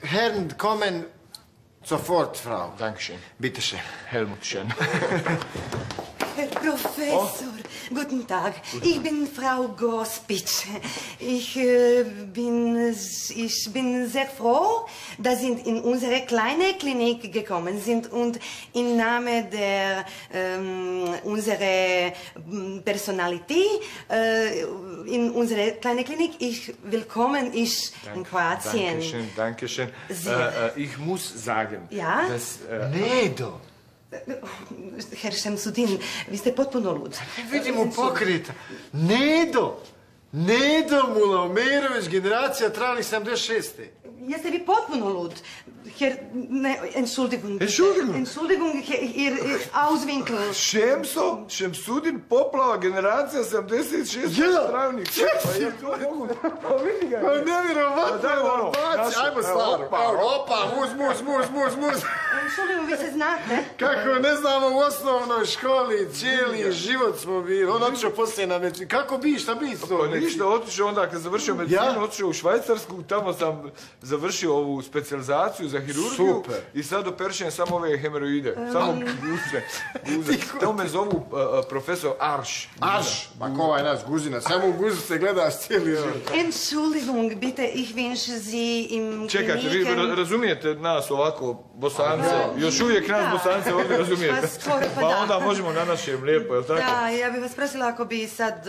Herrn kommen sofort, Frau. Dankeschön. Bitte schön. Helmut Schön. Herr Professor, guten Tag. Ich bin Frau Gospitsch. Ich bin sehr froh, dass Sie in unsere kleine Klinik gekommen sind und im Namen der unserer Personalität in unsere kleine Klinik willkommen ist in Kroatien. Dankeschön. Ich muss sagen, ja? dass... Nedo. Herr Šemsudin, vi ste potpuno lud. Vidimo pokrita. Nedo. Nedo Mulomerović, generacija tralih 76. Jeste vi potpuno lud? Herr... Ne, Entschuldigung. Entschuldigung? Entschuldigung, Ihr Auswinkel. Šemsudin, poplava, generacija 76. Travnik. Pa ja to mogu... Pa vidi ga. Pa nevjerovatno. Ajmo staro. Opa, muz. Entschuldigung, vi se znate? Kako ne znamo u osnovnoj školi, cijeli život smo bili. On otišao poslije na medicinu. Kako bi, šta bi to? Pa ništa, otišao onda kad završio medicinu, otišao u Švajcarsku, tamo sam završio ovu specijalizaciju za hirurgiju. Super. I sad operišem samo ove hemeroide, samo guze. To me zovu profesor Arš. Arš? Pa ko je nas guzina? Samo u guzu se gledaš cijeli život. Entschuldigung, bitte, ich wünsche Sie im Čekajte, vi razumijete nas ovako, Bosance? Još uvijek nas Bosance ovdje razumijete. Pa skoro, pa pa da. onda možemo na našem lijepo, je li tako? Da, ja bih vas prosila ako bi sad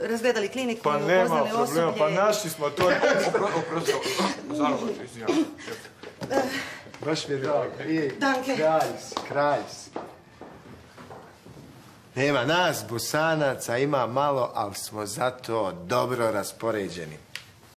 razgledali kliniku, pa nema upoznali problema, osoblje. pa našli smo to. Oprosti, Baš mi je drago. Danke. Kraj si. Nema nas, Bosanaca, ima malo, ali smo zato dobro raspoređeni.